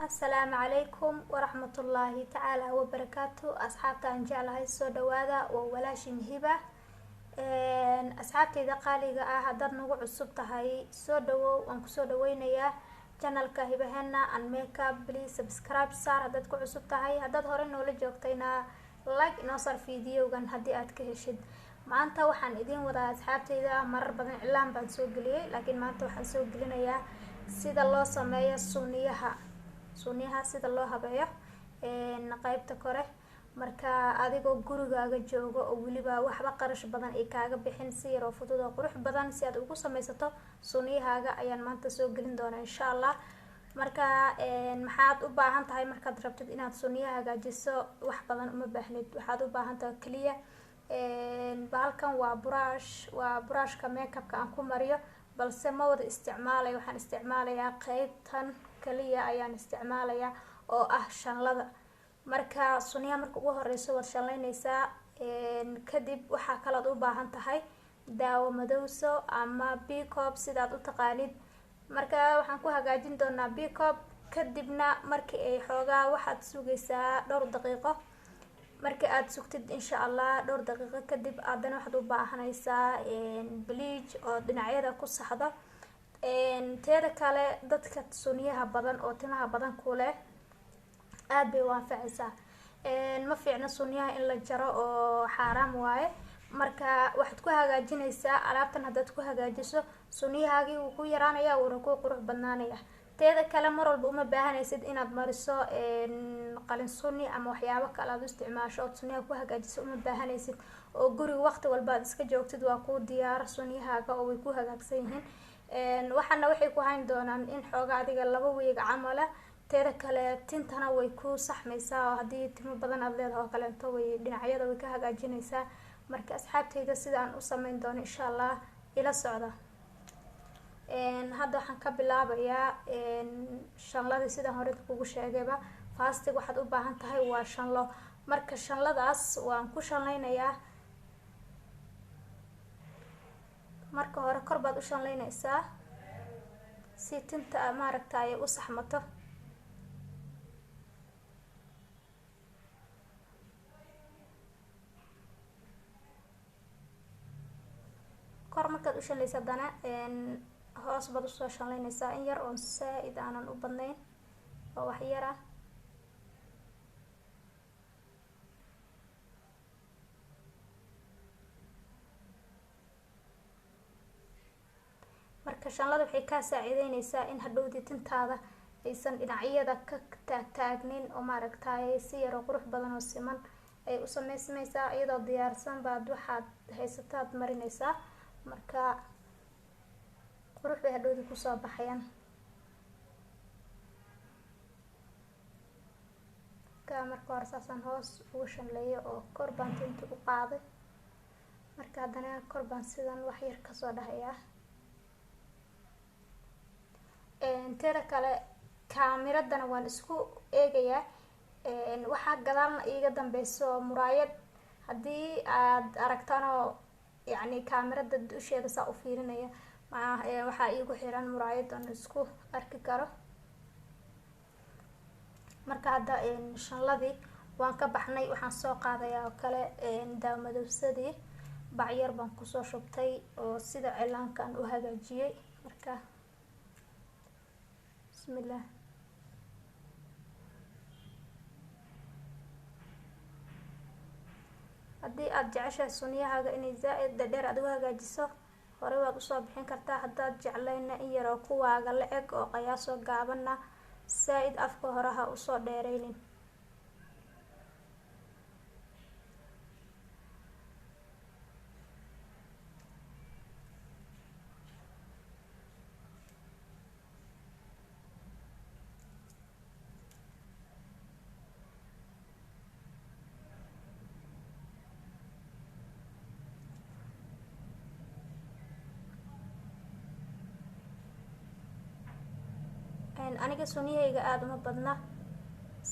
السلام عليكم ورحمة الله تعالى وبركاته. أصحابتا إن شاء الله سو دوادا وولاشين هبة. أصحابتي دقاليقا هاداد نوغو عصوبتا هاي سو دو وانكو سو دوينيا channelka هبهنا and makeup please subscribe صار هاداد كو عصوبتا هاي هاداد هورين نولا جوغتينا like نوصر فيديوغان هادي آد كهشد maanta waxaan idin wadaa asxaabteyda marar badan cilaan baan soo galiyay laakiin maanta waxaan soo gelinayaa sida loo sameeyo sunniyaha sida loo habeeyo qaybta kore marka adigoo gurigaaga joogo oo waliba waxba qarash badan ay kaaga bixin si yar oo fudud oo qurux badan si aad ugu sameysato sunniyahaaga ayaan maanta soo gelin doonaa insha Allah. marka maxaad u baahan tahay markaad rabtid inaad sunniyaha hagaajiso wax badan uma baahnid waxaad u baahan tahay kaliya bahalkan waa brushka makeupka aan ku mariyo balse ma wada isticmaalay waxaan isticmaalayaa qaybtan kaliya ayaan isticmaalayaa oo ah shanlada marka sunniyaha marka ugu horeyso waad shanleynaysaa kadib waxaa kale u baahan tahay daawo madowso ama bicop sidaad u taqaanid marka waxaan ku hagaajin doonaa bicop kadibna markii ay xoogaa waxaad sugaysaa dhowr daqiiqo markii aad sugtid insha Allah dhowr daqiiqo kadib aadana waxaad u baahanaysaa bleach oo dhinacyada ku saxdo teeda kale dadka sunniyaha badan oo timaha badan ku leh aad bay u anfacaysaa ma fiicna sunniyaha in la jaro oo xaraam waaye marka waxaad ku hagaajinaysaa alaabtan hadaad ku hagaajiso sunniyahaagii wuu ku yaraanayaa wuuna ku qurux badnaanayaa teeda kale mar walba uma baahanaysid inaad mariso qalin sunni ama waxyaabo kale aad u isticmaasho oo sunniyaha ku hagaajiso uma baahanaysid oo guriga waqti walba aad iska joogtid waa ku diyaar sunniyahaaga oo way ku hagaagsan yihiin waxaana waxay ku hayn doonaan in xooga adiga 2 weeg camal teeda kale tintana way ku saxmaysaa oo hadii timo badan aad leedahay oo kale inta way dhinacyada way ka hagaajinaysaa marka asxaabteyda sidaan u sameyn doono insha Allah ila socda hadda waxaan ka bilaabayaa shanlada sida hore kugu sheegayba fastig waxaad u baahan tahay waa shanlo marka shanladaas waan ku shanleynayaa marka hore kor baad u shanleynaysaa si tinta maaragtay u saxmato kor markaad u shanleysaa dana hoos baad u soo shanleynaysaa in yar oo saaid aanan u badnayn oo wax yar ah marka shanlada waxay ka saacideynaysaa in hadhowdii tintaada aysan dhinacyada ka taagnin oo maaragtay si yar oo qurux badan oo siman ay u sameysmaysaa iyadoo diyaarsan baad waxaad haysataad marinaysaa marka qurux bay hadhowdii ku soo baxayaan marka hore saasaan hoos ugu shanleeyo oo kor baan tinta u qaaday marka haddana kor baan sidan wax yar kasoo dhahayaa teeda kale kaamiradana waan isku eegayaa waxaa gadaalna iiga dambeyso muraayad haddii aad aragtano yacni kaamirada dusheeda saa u fiirinaya waxaa iigu xiran muraayad aan isku arki karo marka hadda shanladii waan ka baxnay waxaan soo qaadayaa oo kale daawo madowsadii bacyar baan kusoo shubtay oo sida cilaankan u hagaajiyay marka bismillah haddii aad jeceshahay sunniyahaaga inay zaaid dheer aad u hagaajiso hore waad usoo bixin kartaa haddaad jeclayna in yar oo kuwaaga la eg oo qiyaasoo gaabana zaaid afka hore ha usoo dheereynin aniga sunniyahayga aad uma badna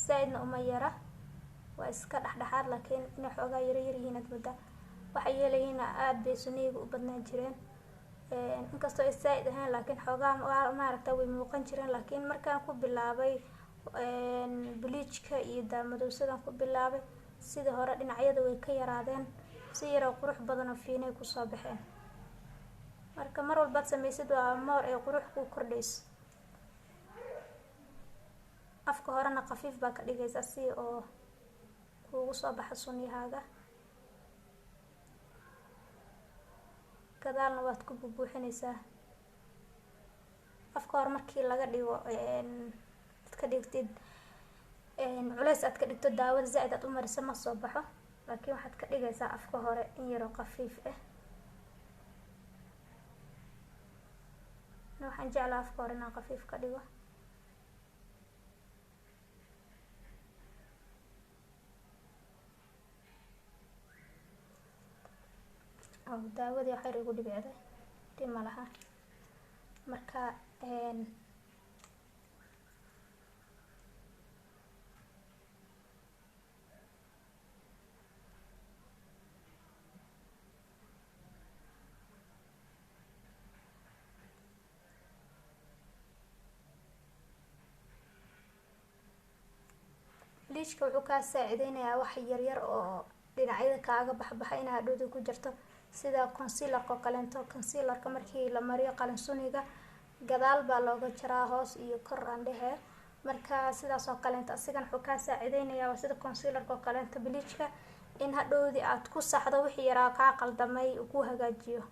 zaaidna uma yara waa iska dhexdhexaad laakiin inay xoogaa yar yihiin aad moodaa waxa yeelayiin aad bay sunniyahayga u badnaan jireen inkastoo ay zaaid ahayn laakiin xoogaa maaragtay way muuqan jireen laakiin markaan ku bilaabay bleachka iyo daamadowsadan ku bilaabay. Sida hore dhinacyada way ka yaraadeen, si yar oo qurux badan oo fiinay ku soo baxeen. marka mar walba samaysid waa more ee qurux ku kordhayso. afka horena khafiif baa ka dhigaysaa si oo kuugu soo baxa sunyahaaga. gadaalna waad ku buuxinaysaa. afka hore markii laga dhigo ka dhigtid culays aad ka dhigto daawada zaid aad u mariso ma soo baxo, laakiin waxaad ka dhigaysaa afka hore in yar oo khafiif ah. waxaan jeclaa afka hore inaan khafiif ka dhigo. daawadii waxay igu dhibicday dib ma laha. marka bleachka wuxuu kaa saacideynayaa wax yaryar oo dhinacyada kaaga baxbaxa inaa hadhowda ku jirto, sida concealerka oo kaleento. concealerka markii la mariyo qalin suniga gadaal baa looga jaraa, hoos iyo kor aan dhehe. marka sidaas oo kaleento asigan wuxuu kaa saacideynayaa waa sida concealerka oo kaleento bleachka in hadhowdi aad ku saxdo wixii yaraa kaa qaldamay uu ku hagaajiyo.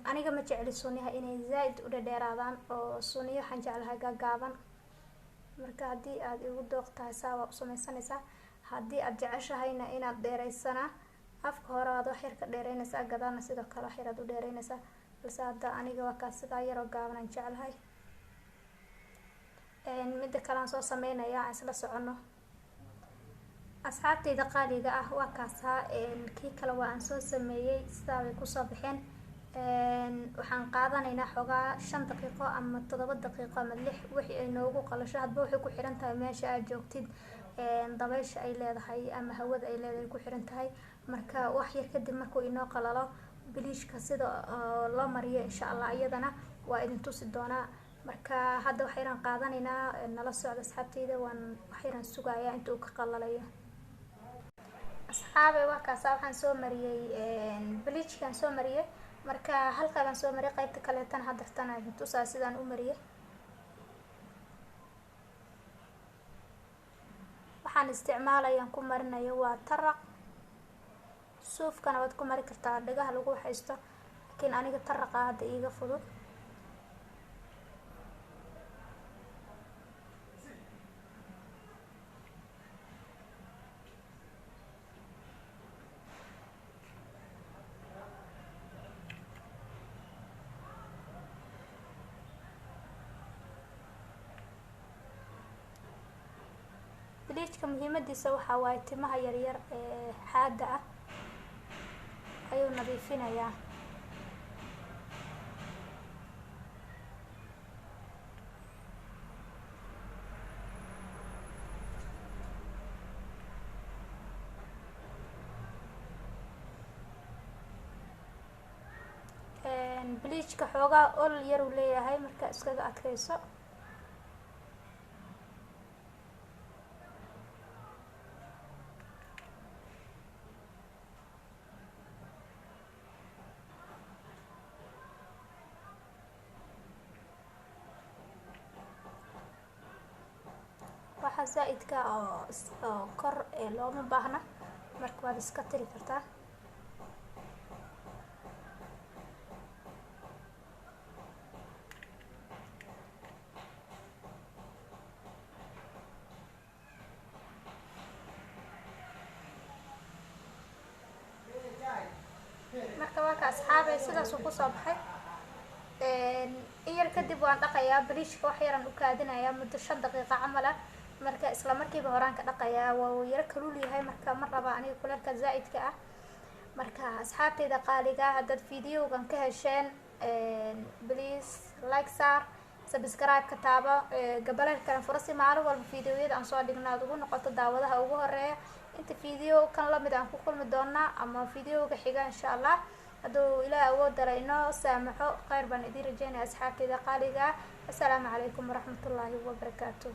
aniga ma jecli sunyaha inay zaid u dhadheeraadaan, oo sunyo waxaan jeclahay gaagaaban. marka haddii aad igu dooqtahay saa waa u samaysanaysaa. haddii aad jeceshahayna inaad dheeraysana afka hore aad wax yar ka dheeraynaysaa, gadaalna sidoo kale wax yar aad u dheeraynaysaa. balse hadda aniga waa kaas sidaa yaroo gaaban aan jeclahay. midda kale aan soo sameynaya aan isla socono. asxaabtayda qaaliga ah waa kaasaa kii kale waa aan soo sameeyey, sidaa bay kusoo baxeen. waxaan qaadanaynaa xogaa 5 daqiiqo ama 7 daqiiqo ama 6 wixii ay noogu qalasho. hadba waxay ku xiran tahay meesha aad joogtid, dabaysha ay leedahay ama hawada ay leedahay ku xiran tahay. marka wax yar kadib markuu inoo qalalo bleachka sida loo mariyo insha Allah iyadana waa idin tusi doonaa. marka hadda waxaan qaadanaynaa nala socda asxaabtayda, waan waxaan sugayaa inta uu ka qalalayo. asxaabe waa kaas waxaan soo mariyay bleachkan soo mariyay. marka halkaan soo mariyay qaybta kale tan hadartan aan tusaa sidaan u mariyay. waxaan isticmaalayaan ku marinayo waa taraq. suufkana waad ku mari kartaa dhagaha lagu haysto, laakiin aniga taraqa hadda iiga fudud. bleachka muhiimadiisa waxaa waaye timaha yaryar ee xaada ah ayuu nadiifinayaa. bleachka xoogaa ol yar uu leeyahay, marka iskaga adkayso. waxa zaidka oo kor ee looma baahna, marka waad iska tiri kartaa. marka waa ka asxaabay sidaas uu ku soo baxay. in yar kadib waan dhaqayaa bleachka wax yaraan u kaadinayaa muddo 5 daqiiqo camal ah. marka isla markiiba horaan ka dhaqayaa. waa yara kalul yahay marka mar raba aniga kuleelka zaa'idka ah. marka asxaabteyda qaaliga haddaad videogan ka hesheen please like saar, subscribe ka taabo, gabaleelkana furo si maalin walba videoyada aan soo dhigno aad ugu noqoto daawadaha ugu horeeya. inta video kan lamid aan ku kulmi doonaa ama videoga xiga insha allah hadduu ilaahay awood dara inoo saamaxo. khayr baan idin rajeynaya asxaabteyda qaaliga. assalaamu calaykum waraxmatullaahi wabarakaatuh.